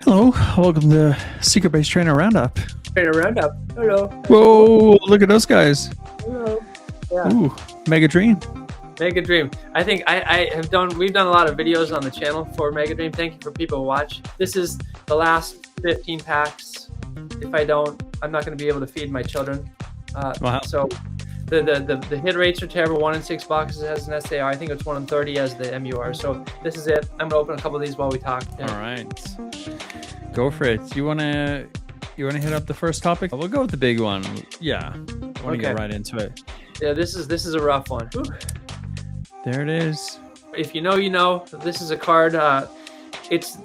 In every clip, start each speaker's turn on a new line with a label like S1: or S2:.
S1: Hello, welcome to Secret Base Trainer Roundup.
S2: Trainer Roundup. Hello.
S1: Whoa, look at those guys.
S2: Hello. Yeah.
S1: Ooh, Mega Dream.
S2: Mega Dream. I think we've done a lot of videos on the channel for Mega Dream. Thank you for people who watch. This is the last 15 packs. If I don't, I'm not going to be able to feed my children.
S1: Wow.
S2: So the hit rates are terrible. 1 in 6 boxes has an SAR. I think it's 1 in 30 as the MUR. So this is it. I'm going to open a couple of these while we talk. Yeah.
S1: All right. Go for it. You wanna hit up the first topic? We'll go with the big one. Yeah. I want to get right into it.
S2: Yeah, this is a rough one. Whew.
S1: There it is.
S2: If you know, you know. This is a card. It's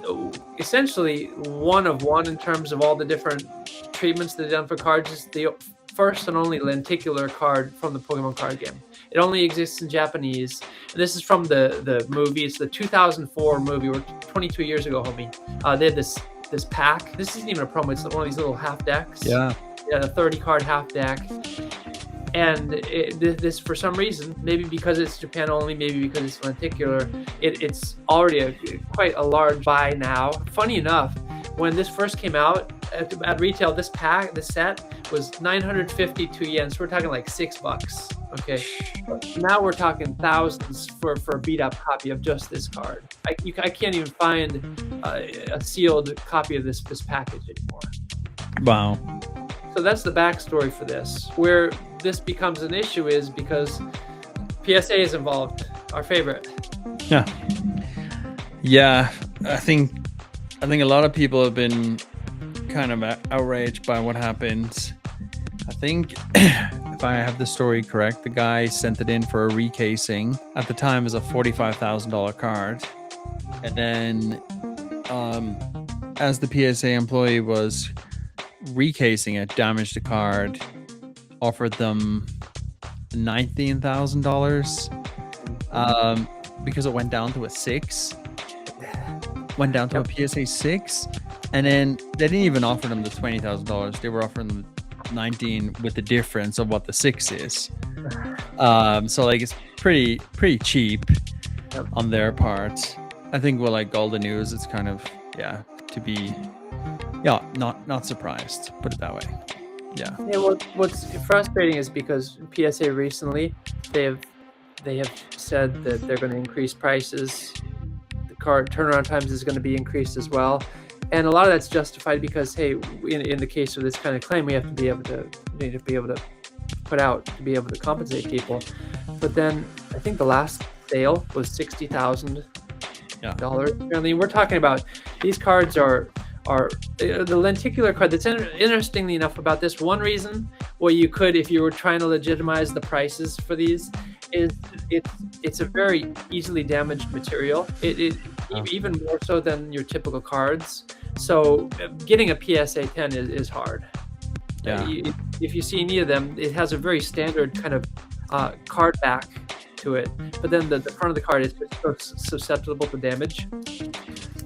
S2: essentially one of one in terms of all the different treatments they've done for cards. It's the first and only lenticular card from the Pokemon card game. It only exists in Japanese. And this is from the movie. It's the 2004 movie, or 22 years ago, homie. They had this pack. This isn't even a promo. It's one of these little half decks.
S1: Yeah.
S2: Yeah, a 30 card half deck. And this, for some reason, maybe because it's Japan only, maybe because it's lenticular, it's already quite a large buy now. Funny enough, when this first came out at retail, this set was 952 yen. So we're talking like $6. Okay, now we're talking thousands for a beat up copy of just this card. I can't even find a sealed copy of this package anymore.
S1: Wow.
S2: So that's the backstory for this. Where this becomes an issue is because PSA is involved. Our favorite.
S1: Yeah. Yeah. I think a lot of people have been kind of outraged by what happened. I think if I have the story correct, the guy sent it in for a recasing. At the time, it was a $45,000 card. And then as the PSA employee was recasing it, damaged the card, offered them $19,000 because it went down to a 6. Went down to a PSA 6. And then they didn't even offer them the $20,000. They were offering them 19 with the difference of what the 6 is. So like it's pretty cheap on their part. I think with like Golden News, it's kind of to be not surprised, put it that way. Yeah.
S2: What's frustrating is because PSA recently they have said that they're going to increase prices. The card turnaround times is going to be increased as well. And a lot of that's justified because, hey, in the case of this kind of claim, we need to be able to put out to be able to compensate people. But then I think the last sale was $60,000. I mean, we're talking about these cards are the lenticular card. That's interestingly enough about this. One reason why you could, if you were trying to legitimize the prices for these, is it's a very easily damaged material. Even more so than your typical cards. So getting a PSA 10 is hard.
S1: Yeah.
S2: If you see any of them, it has a very standard kind of card back to it, but then the front of the card is just so susceptible to damage.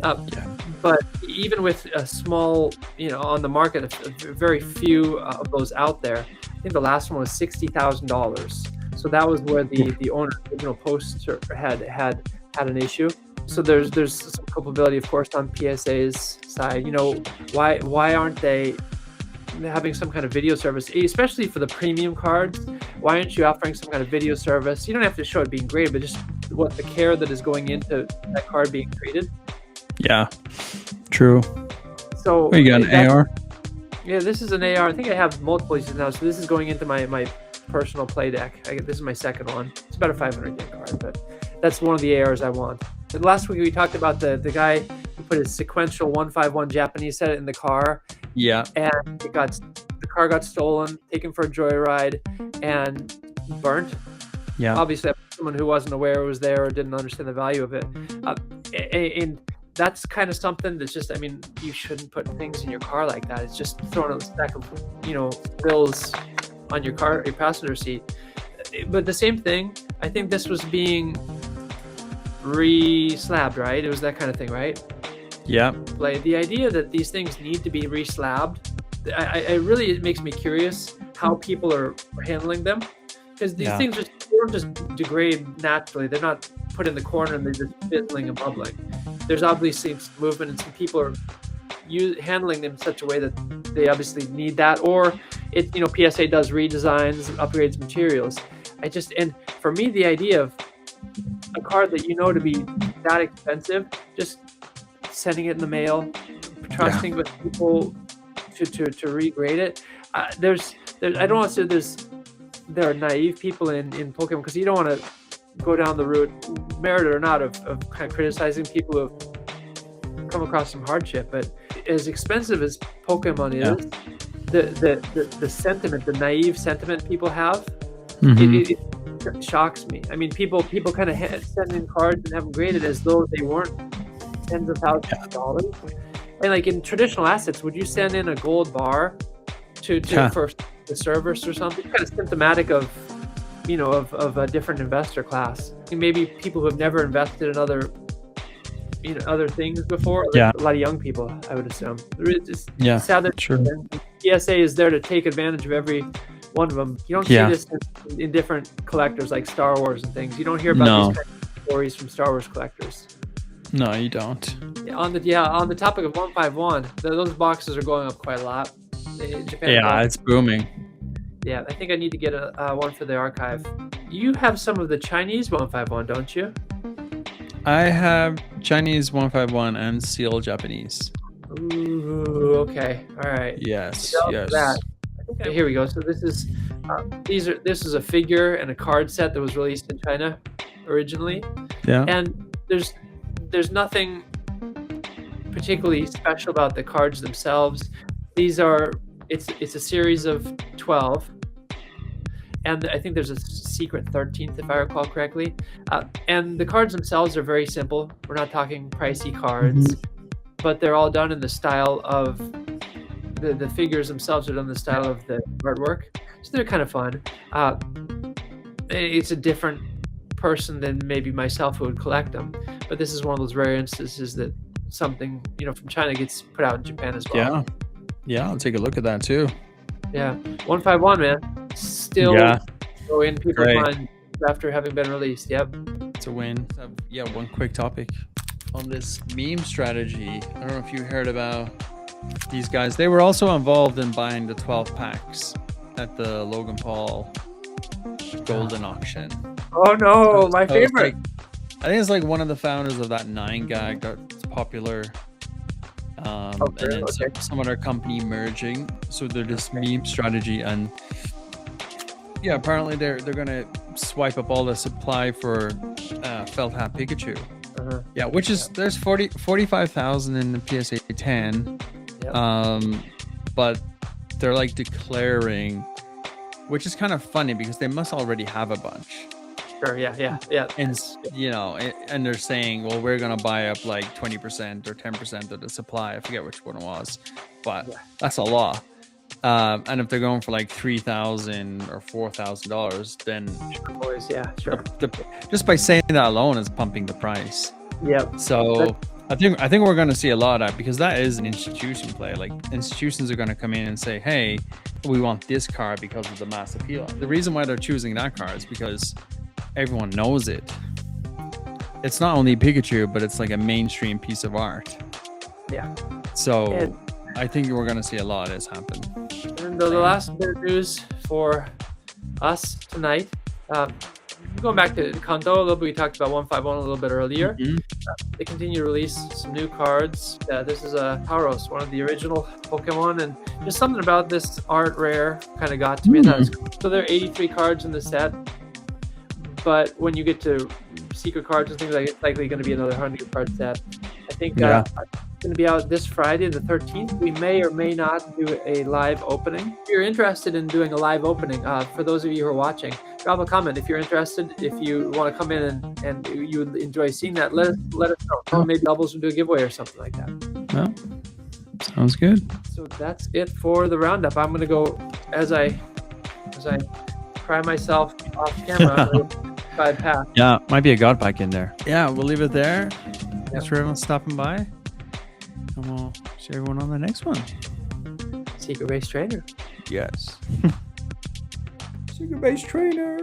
S2: But even with a small, on the market, very few of those out there. I think the last one was $60,000. So that was where the owner, original poster had an issue. So there's some culpability, of course, on PSA's side. Why aren't they having some kind of video service, especially for the premium cards? Why aren't you offering some kind of video service? You don't have to show it being graded, but just what the care that is going into that card being treated. Yeah,
S1: true.
S2: So
S1: you got an AR?
S2: Yeah, this is an AR. I think I have multiple uses now. So this is going into my personal play deck. This is my second one. It's about a 500 yen card, but that's one of the ARs I want. And last week we talked about the guy who put his sequential 151 Japanese set in the car.
S1: Yeah.
S2: And the car got stolen, taken for a joyride, and burnt.
S1: Yeah.
S2: Obviously, someone who wasn't aware it was there or didn't understand the value of it. And that's kind of something that's just, you shouldn't put things in your car like that. It's just throwing a stack of, bills on your passenger seat. But the same thing, I think this was being re-slabbed, right? It was that kind of thing, right?
S1: Yeah.
S2: Like the idea that these things need to be re-slabbed, it makes me curious how people are handling them, because these things don't just degrade naturally. They're not put in the corner and they're just fizzling and bubbling. There's obviously some movement, and some people are handling them in such a way that they obviously need that, or it, PSA does redesigns, upgrades materials. And for me, the idea of a card that to be that expensive, just sending it in the mail, trusting with people to regrade it. I don't want to say there are naive people in Pokemon, because you don't want to go down the route, merit or not, of kind of criticizing people who have come across some hardship. But as expensive as Pokemon is, the sentiment, the naive sentiment people have, it shocks me. I mean, people kind of send in cards and have them graded as though they weren't tens of thousands of dollars. And like in traditional assets, would you send in a gold bar for the service or something? Kind of symptomatic of of a different investor class. Maybe people who have never invested in other things before. A lot of young people, I would assume. It's sad that PSA is there to take advantage of every one of them. You don't see this in different collectors like Star Wars and things. You don't hear about these kind of stories from Star Wars collectors.
S1: No, you don't.
S2: On the topic of 151, those boxes are going up quite a lot in Japan.
S1: Yeah, it's booming.
S2: Yeah, I think I need to get one for the archive. You have some of the Chinese 151, don't you?
S1: I have Chinese 151 and seal Japanese.
S2: Ooh, okay, all right.
S1: Yes.
S2: Here we go. So this is this is a figure and a card set that was released in China originally. Yeah. And there's nothing particularly special about the cards themselves. It's a series of 12. And I think there's a secret 13th, if I recall correctly. And the cards themselves are very simple. We're not talking pricey cards, but they're all done in the style of the figures themselves are done in the style of the artwork. So they're kind of fun. It's a different person than maybe myself who would collect them. But this is one of those rare instances that something, from China gets put out in Japan as well.
S1: Yeah, I'll take a look at that too.
S2: Yeah, 151, man. Still go in people's minds after having been released. Yep.
S1: It's a win. One quick topic on this meme strategy. I don't know if you heard about these guys. They were also involved in buying the 12 packs at the Logan Paul Golden auction.
S2: Oh no, my favorite.
S1: I think it's like one of the founders of that 9gag that's popular. And then some other company merging. So they're this meme strategy, and apparently they're gonna swipe up all the supply for felt hat Pikachu. Which is there's 45,000 in the PSA 10. But they're like declaring, which is kind of funny because they must already have a bunch.
S2: Sure, yeah.
S1: And and they're saying, well, we're gonna buy up like 20% or 10% of the supply. I forget which one it was, but that's a lot. And if they're going for like $3,000 or $4,000, then just by saying that alone is pumping the price.
S2: Yep.
S1: So I think we're gonna see a lot of that, because that is an institution play. Like institutions are gonna come in and say, hey, we want this card because of the mass appeal. The reason why they're choosing that card is because everyone knows it. It's not only Pikachu, but it's like a mainstream piece of art. Yeah. So I think we're going to see a lot of this happen.
S2: And the last bit of news for us tonight, going back to Kanto a little bit, we talked about 151 a little bit earlier. They continue to release some new cards. This is a Tauros, one of the original Pokemon, and just something about this art rare kind of got to me. So there are 83 cards in the set. But when you get to secret cards and things like it's likely going to be another 100 card set. I think it's going to be out this Friday, the 13th. We may or may not do a live opening. If you're interested in doing a live opening, for those of you who are watching, drop a comment. If you're interested, if you want to come in and you would enjoy seeing that, let us know. Maybe doubles will do a giveaway or something like that.
S1: Well, sounds good.
S2: So that's it for the roundup. I'm going to go as I cry myself off camera.
S1: Yeah, might be a god pack in there. Yeah, we'll leave it there. Thanks for everyone stopping by, and we'll see everyone on the next one.
S2: Secret Base Trainer.
S1: Yes. Secret Base Trainer.